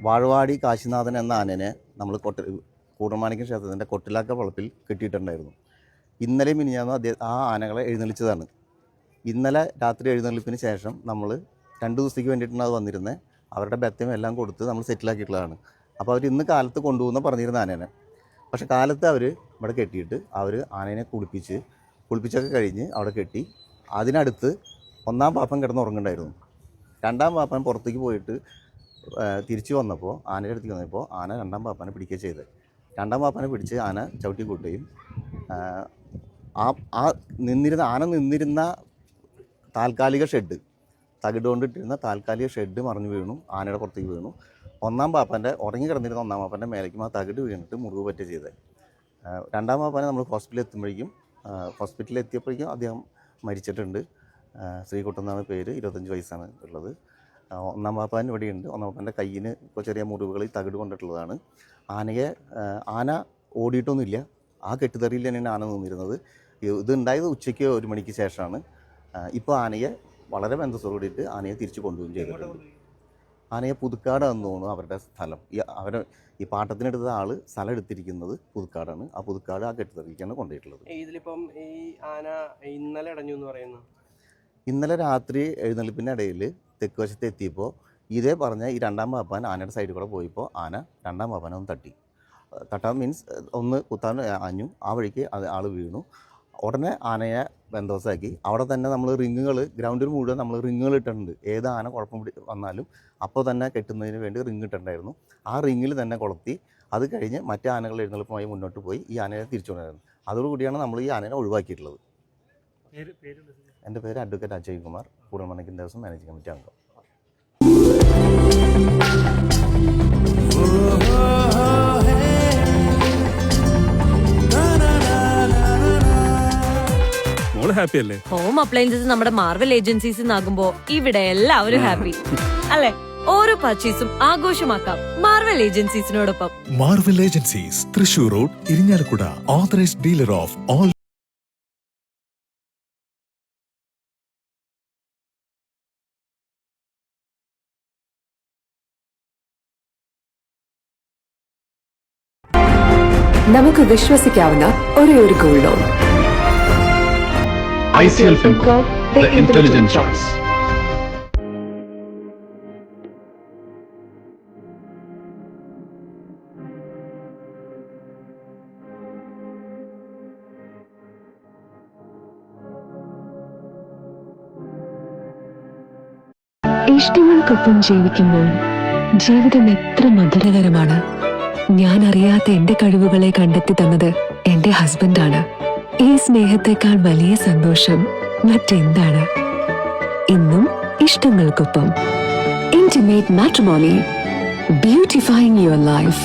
വാഴവാടി കാശിനാഥൻ എന്ന ആനനെ നമ്മൾ കൂടമാണിക്യം ക്ഷേത്രത്തിൻ്റെ കൊട്ടിലാക്ക വളപ്പിൽ കെട്ടിയിട്ടുണ്ടായിരുന്നു. ഇന്നലെ മിനിഞ്ഞാന്ന് ആ ആനകളെ എഴുന്നള്ളിച്ചതാണ്. ഇന്നലെ രാത്രി എഴുന്നള്ളിപ്പിന് ശേഷം നമ്മൾ 2 ദിവസത്തേക്ക് വേണ്ടിയിട്ടാണ് അത് വന്നിരുന്നത്. അവരുടെ ബെത്തയും എല്ലാം കൊടുത്ത് നമ്മൾ സെറ്റിലാക്കിയിട്ടുള്ളതാണ്. അപ്പോൾ അവർ ഇന്ന് കാലത്ത് കൊണ്ടുപോകുന്ന പറഞ്ഞിരുന്ന ആനേനെ. പക്ഷേ കാലത്ത് അവർ ഇവിടെ കെട്ടിയിട്ട് അവർ ആനേനെ കുളിപ്പിച്ചൊക്കെ കഴിഞ്ഞ് അവിടെ കെട്ടി. അതിനടുത്ത് 1-ാം പാപ്പൻ കിടന്നുറങ്ങുന്നുണ്ടായിരുന്നു. 2-ാം പാപ്പൻ പുറത്തേക്ക് പോയിട്ട് തിരിച്ചു വന്നപ്പോൾ ആനയുടെ അടുത്തേക്ക് വന്നപ്പോൾ ആന 2-ാം പാപ്പനെ പിടിക്കുക ചെയ്തത്. 2-ാം പാപ്പനെ പിടിച്ച് ആന ചവിട്ടി കൂട്ടുകയും ആന നിന്നിരുന്ന താൽക്കാലിക ഷെഡ്, തകിട് കൊണ്ടിട്ടിരുന്ന താൽക്കാലിക ഷെഡ് മറിഞ്ഞു വീണു, ആനയുടെ പുറത്തേക്ക് വീണു. 1-ാം പാപ്പൻ്റെ ഉറങ്ങി കിടന്നിരുന്ന 1-ാം പാപ്പൻ്റെ മേലേക്കും ആ തകിട് വീണിട്ട് മുറിവ് പറ്റുക ചെയ്തത്. 2-ാം പാപ്പനെ നമ്മൾ ഹോസ്പിറ്റലിൽ എത്തിയപ്പോഴേക്കും അദ്ദേഹം മരിച്ചിട്ടുണ്ട്. ശ്രീകുട്ടൻ എന്നാണ് പേര്, 25 വയസ്സാണ് ഉള്ളത്. 1-ാം പാപ്പൻ ഇവിടെയുണ്ട്. 1-ാം പാപ്പൻ്റെ കയ്യിന് ചെറിയ മുറിവുകൾ തകിട് കൊണ്ടിട്ടുള്ളതാണ്. ആന ഓടിയിട്ടൊന്നുമില്ല, ആ കെട്ടുതറിയിൽ തന്നെയാണ് ആന നിന്നിരുന്നത്. ഇതുണ്ടായത് ഉച്ചയ്ക്ക് 1 മണിക്ക് ശേഷമാണ്. ഇപ്പോൾ ആനയെ വളരെ ബന്ധത്തോടുകൂടിയിട്ട് ആനയെ തിരിച്ചു കൊണ്ടുപോവുകയും ചെയ്തിട്ടുണ്ട്. ആനയെ പുതുക്കാടാണെന്ന് തോന്നുന്നു അവരുടെ സ്ഥലം. ഈ പാട്ടത്തിനെടുത്ത ആൾ സ്ഥലം എടുത്തിരിക്കുന്നത് പുതുക്കാടാണ്. ആ പുതുക്കാട് ആ കെട്ടുതറിയിലേക്കാണ് കൊണ്ടുപോയിട്ടുള്ളത്. ഇതിലിപ്പം ഈ ആന ഇന്നലെ അടഞ്ഞു എന്ന് പറയുന്നു. ഇന്നലെ രാത്രി എഴുന്നള്ളിപ്പിൻ്റെ ഇടയിൽ തെക്ക് വശത്ത് എത്തിയപ്പോൾ ഇതേ പറഞ്ഞ ഈ 2-ാം പാപ്പാൻ ആനയുടെ സൈഡിൽ കൂടെ പോയപ്പോൾ ആന 2-ാം പാപ്പാനെ ഒന്ന് തട്ടാൻ മീൻസ് ഒന്ന് കുത്താൻ ആഞ്ഞു. ആ വഴിക്ക് ആൾ വീണു. ഉടനെ ആനയെ ബന്ധോസാക്കി. അവിടെ തന്നെ നമ്മൾ ഗ്രൗണ്ടിൽ മുഴുവൻ നമ്മൾ റിങ്ങുകൾ ഇട്ടിട്ടുണ്ട്. ഏത് ആന കുഴപ്പം വന്നാലും അപ്പോൾ തന്നെ കെട്ടുന്നതിന് വേണ്ടി റിങ് ഇട്ടിട്ടുണ്ടായിരുന്നു. ആ റിങ്ങിൽ തന്നെ കൊളുത്തി അത് കഴിഞ്ഞ് മറ്റേ ആനകൾ എഴുന്നള്ളിപ്പുമായി മുന്നോട്ട് പോയി ഈ ആനയെ തിരിച്ചുകൊണ്ടായിരുന്നു. അതോടുകൂടിയാണ് നമ്മൾ ഈ ആനയെ ഒഴിവാക്കിയിട്ടുള്ളത്. എൻ്റെ പേര് advocate Ajay Kumar, Koodalmanikyam Devaswom managing committee അംഗം. ഹാപ്പി അല്ലേ? ഹോം അപ്ലയൻസസ് നമ്മുടെ മാർവൽ ഏജൻസീസ് ആകുമ്പോ ഇവിടെ എല്ലാവരും ഹാപ്പി അല്ലെ? ഓരോ പർച്ചേസും ആഘോഷമാക്കാം മാർവൽ ഏജൻസീസിനോടൊപ്പം. Marvel agencies, Thrissur road, Irinjalakuda. Authorised dealer of all. നമുക്ക് വിശ്വസിക്കാവുന്ന ഒരേയൊരു gold loan. ICL Finco, the intelligent choice. ഇഷ്ടങ്ങൾക്കൊപ്പം ജീവിക്കുമ്പോൾ ജീവിതം എത്ര മധുരകരമാണ്. ഞാൻ അറിയാത്ത എന്റെ കഴിവുകളെ കണ്ടെത്തി തന്നത് എന്റെ ഹസ്ബൻഡാണ്. ഈ സ്നേഹത്തെക്കാൾ വലിയ സന്തോഷം മറ്റെന്താണ്? ഇന്നും ഇഷ്ടങ്ങൾക്കൊപ്പം. Intimate matrimony, beautifying your life.